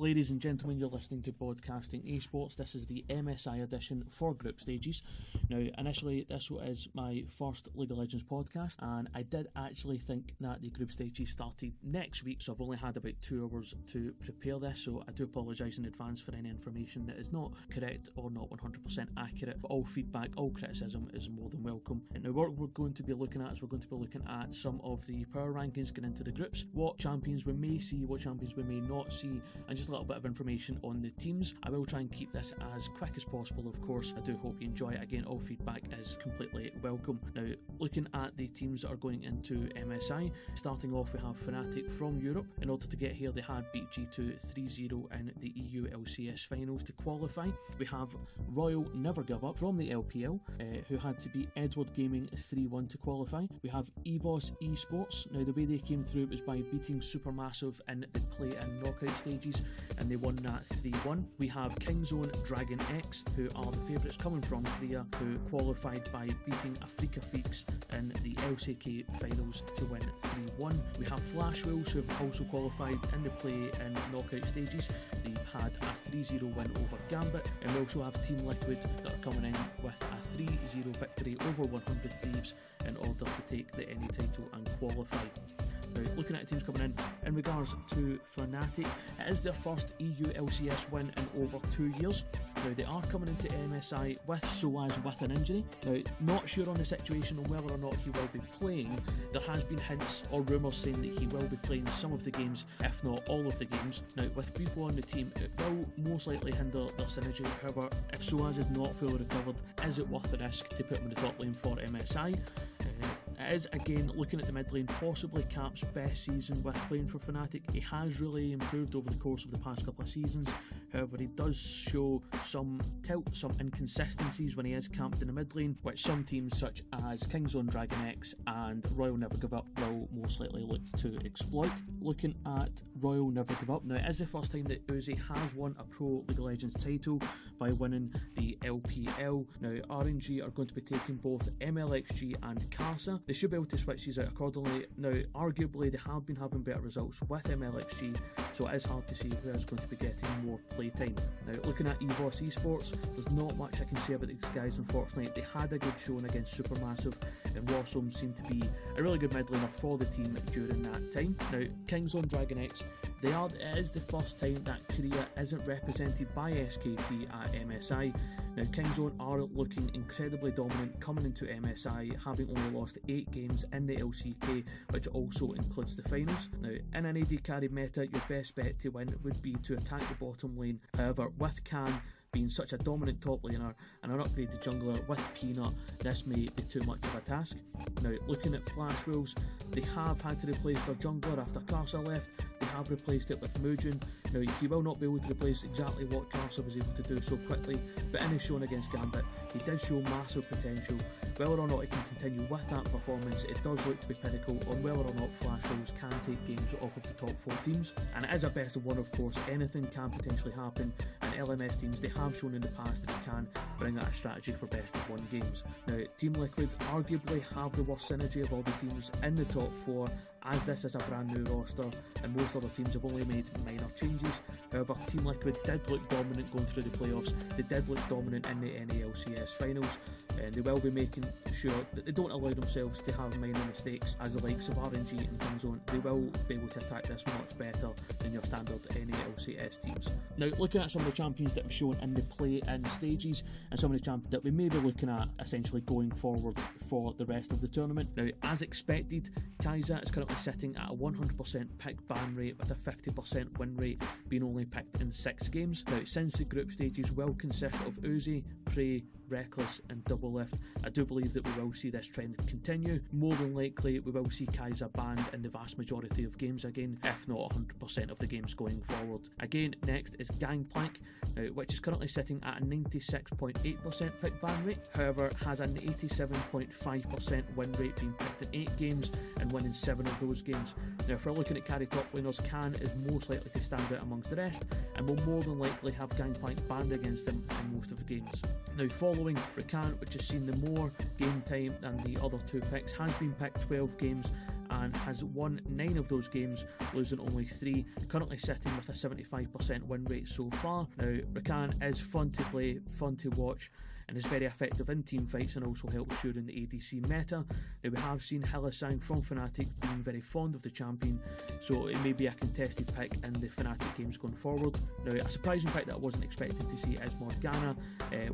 Ladies and gentlemen, you're listening to Bodcasting Esports. This is the MSI edition for group stages. Now, initially, this was my first League of Legends podcast, and I did actually think that the group stages started next week, so I've only had about 2 hours to prepare this, so I do apologise in advance for any information that is not correct or not 100% accurate, but all feedback, all criticism is more than welcome. And now what we're going to be looking at is we're going to be looking at some of the power rankings getting into the groups, what champions we may see, what champions we may not see, and just a little bit of information on the teams. I will try and keep this as quick as possible, of course. I do hope you enjoy it. Again, all feedback is completely welcome. Now, looking at the teams that are going into MSI, starting off we have Fnatic from Europe. In order to get here, they had beat G2 3-0 in the EU LCS finals to qualify. We have Royal Never Give Up from the LPL, who had to beat Edward Gaming 3-1 to qualify. We have EVOS Esports. Now, the way they came through was by beating Supermassive in the play-in knockout stages, and they won that 3-1. We have Kingzone Dragon X, who are the favourites coming from Korea, who qualified by beating Afrika Freaks in the LCK finals to win 3-1. We have Flash Wheels, who have also qualified in the play-in knockout stages. They've had a 3-0 win over Gambit, and we also have Team Liquid that are coming in with a 3-0 victory over 100 Thieves in order to take the NA title and qualify. Now, looking at teams coming in regards to Fnatic, it is their first EU LCS win in over 2 years. Now, they are coming into MSI with Soaz with an injury. Now, not sure on the situation on whether or not he will be playing. There has been hints or rumours saying that he will be playing some of the games, if not all of the games. Now, with people on the team, it will most likely hinder their synergy. However, if Soaz is not fully recovered, is it worth the risk to put him in the top lane for MSI? It is, again, looking at the mid lane, possibly Cap's best season with playing for Fnatic. He has really improved over the course of the past couple of seasons. However, he does show some tilt, some inconsistencies when he is camped in the mid lane, which some teams such as Kingzone Dragon X and Royal Never Give Up will most likely look to exploit. Looking at Royal Never Give Up, now it is the first time that Uzi has won a Pro League of Legends title by winning the LPL. Now, RNG are going to be taking both MLXG and Casa. They should be able to switch these out accordingly. Now, arguably, they have been having better results with MLXG, so it is hard to see who is going to be getting more playtime. Now, looking at EVOS Esports, there's not much I can say about these guys, unfortunately. They had a good showing against Supermassive, and Warsome seemed to be a really good mid laner for the team during that time. Now, Kingzone Dragon X, it is the first time that Korea isn't represented by SKT at MSI. Now, Kingzone are looking incredibly dominant coming into MSI, having only lost 8 games in the LCK, which also includes the finals. Now, in an AD carry meta, your best bet to win would be to attack the bottom lane. However, with Can being such a dominant top laner and an upgraded jungler with Peanut, this may be too much of a task. Now, looking at Flash Wolves, they have had to replace their jungler after Karsa left. They have replaced it with Mugen. Now, he will not be able to replace exactly what Karsa was able to do so quickly, but in his showing against Gambit, he did show massive potential. Whether or not he can continue with that performance, it does look to be pinnacle on whether or not Flash Wolves can take games off of the top 4 teams. And it is a best of one, of course. Anything can potentially happen, and LMS teams, they have shown in the past that they can bring out a strategy for best of 1 games. Now, Team Liquid arguably have the worst synergy of all the teams in the top 4, as this is a brand new roster and most other teams have only made minor changes. However, Team Liquid did look dominant going through the playoffs. They did look dominant in the NALCS finals, and they will be making sure that they don't allow themselves to have minor mistakes as the likes of RNG and Kingzone. They will be able to attack this much better than your standard NALCS teams. Now, looking at some of the champions that have shown in the play-in stages and some of the champions that we may be looking at essentially going forward for the rest of the tournament. Now, as expected, Kai'Sa is currently sitting at a 100% pick ban rate with a 50% win rate, being only picked in 6 games. Now, since the group stages will consist of Uzi, Prey, Reckless and Doublelift, I do believe that we will see this trend continue. More than likely we will see Kai'Sa banned in the vast majority of games again, if not 100% of the games going forward. Again, next is Gangplank, which is currently sitting at a 96.8% pick ban rate, however has an 87.5% win rate, being picked in 8 games and winning 7 of those games. Now, if we're looking at carry top laners, Can is most likely to stand out amongst the rest and will more than likely have Gangplank banned against them in most of the games. Now, following Rakan, which has seen the more game time than the other 2 picks, has been picked 12 games and has won 9 of those games, losing only 3, currently sitting with a 75% win rate so far. Now, Rakan is fun to play, fun to watch, and is very effective in team fights and also helps during the ADC meta. Now, we have seen Hylissang from Fnatic being very fond of the champion, so it may be a contested pick in the Fnatic games going forward. Now, a surprising pick that I wasn't expecting to see is Morgana,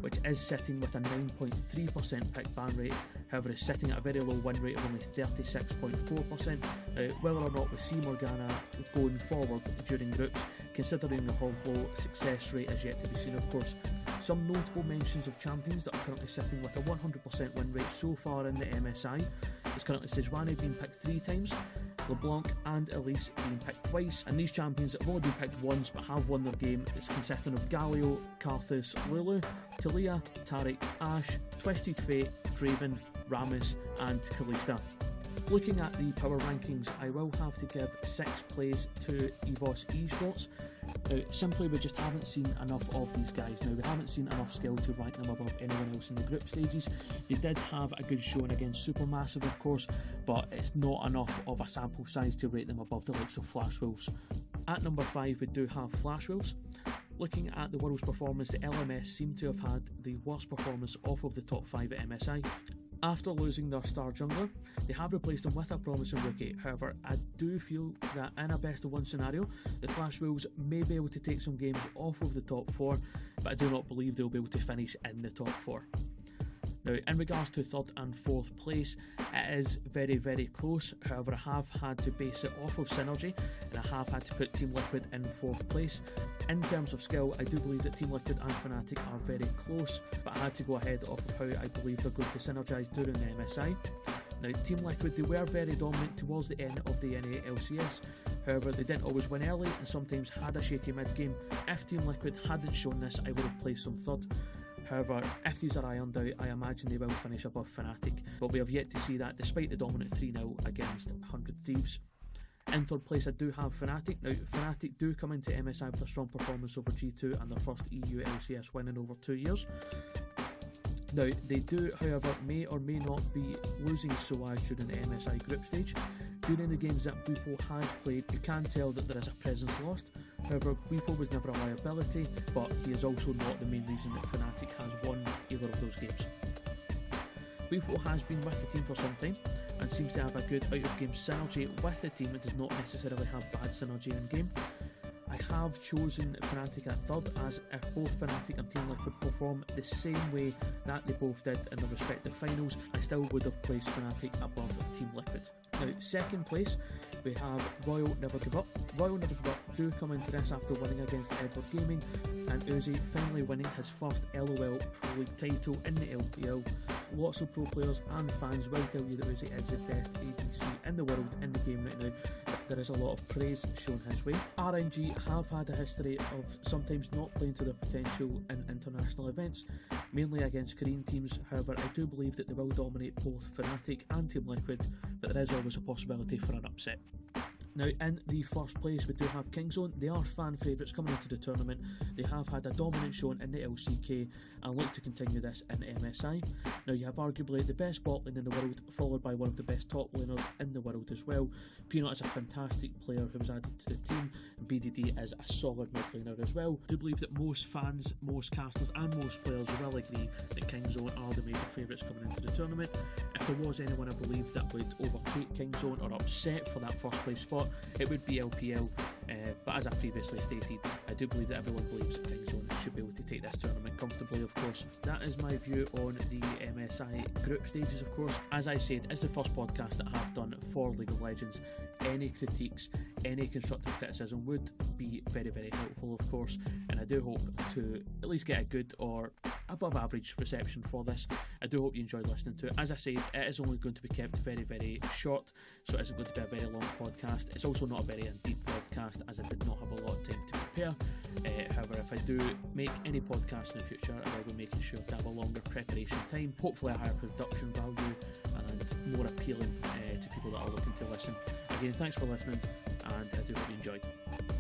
which is sitting with a 9.3% pick ban rate, however is sitting at a very low win rate of only 36.4%. Whether or not we see Morgana going forward during groups, considering the whole low success rate, is yet to be seen, of course. Some notable mentions of champions that are currently sitting with a 100% win rate so far in the MSI is currently Sejuani being picked 3 times, LeBlanc and Elise being picked twice, and these champions that have only been picked once but have won their game is consisting of Galio, Karthus, Lulu, Talia, Taric, Ashe, Twisted Fate, Draven, Rammus and Kalista. Looking at the power rankings, I will have to give 6th place to EVOS Esports. Simply we just haven't seen enough of these guys. Now, we haven't seen enough skill to rank them above anyone else in the group stages. They did have a good showing against Supermassive, of course, but it's not enough of a sample size to rate them above the likes of Flash Wolves. At number 5 we do have Flash Wolves. Looking at the World's performance, the LMS seem to have had the worst performance off of the top 5 at MSI. After losing their star jungler, they have replaced him with a promising rookie. However, I do feel that in a best of 1 scenario, the Flash Wolves may be able to take some games off of the top 4, but I do not believe they'll be able to finish in the top 4. Now, in regards to 3rd and 4th place, it is very, very close. However, I have had to base it off of synergy, and I have had to put Team Liquid in 4th place. In terms of skill, I do believe that Team Liquid and Fnatic are very close, but I had to go ahead off of how I believe they're going to synergise during the MSI. Now, Team Liquid, they were very dominant towards the end of the NA LCS. However, they didn't always win early and sometimes had a shaky mid-game. If Team Liquid hadn't shown this, I would have placed them 3rd. However, if these are ironed out, I imagine they will finish above Fnatic, but we have yet to see that despite the dominant 3-0 against 100 Thieves. In 3rd place I do have Fnatic. Now, Fnatic do come into MSI with a strong performance over G2 and their first EU LCS win in over 2 years. Now, they do, however, may or may not be losing Soaz during the MSI group stage. During the games that Bwipo has played, you can tell that there is a presence lost. However, Bwipo was never a liability, but he is also not the main reason that Fnatic has won either of those games. Bwipo has been with the team for some time and seems to have a good out-of-game synergy with the team and does not necessarily have bad synergy in-game. I have chosen Fnatic at 3rd, as if both Fnatic and Team Liquid perform the same way that they both did in their respective finals, I still would have placed Fnatic above Team Liquid. Now, 2nd place, we have Royal Never Give Up. Royal Never Give Up do come into this after winning against Edward Gaming, and Uzi finally winning his first LOL Pro League title in the LPL. Lots of pro players and fans will tell you that Uzi is the best ADC in the world in the game right now. There is a lot of praise shown his way. RNG have had a history of sometimes not playing to their potential in international events, mainly against Korean teams. However, I do believe that they will dominate both Fnatic and Team Liquid, but there is always a possibility for an upset. Now, in the 1st place we do have Kingzone. They are fan favourites coming into the tournament. They have had a dominant showing in the LCK and look to continue this in MSI. Now, you have arguably the best bot lane in the world, followed by one of the best top laners in the world as well. Peanut is a fantastic player who was added to the team, and BDD is a solid mid laner as well. I do believe that most fans, most casters and most players will agree that Kingzone are the major favourites coming into the tournament. If there was anyone I believe that would overtake Kingzone or upset for that 1st place spot, it would be LPL, but as I previously stated, I do believe that everyone believes that Kingzone should be able to take this tournament comfortably, of course. That is my view on the MSI group stages, of course. As I said, it's the first podcast that I have done for League of Legends. Any critiques, any constructive criticism would be very, very helpful, of course, and I do hope to at least get a good or above average reception for this. I do hope you enjoyed listening to it. As I said, it is only going to be kept very, very short, so it isn't going to be a very long podcast. It's also not a very in-deep podcast, as I did not have a lot of time to prepare. However, if I do make any podcast in the future, I will be making sure to have a longer preparation time, hopefully a higher production value and more appealing to people that are looking to listen. Again, thanks for listening, and I do hope you enjoyed.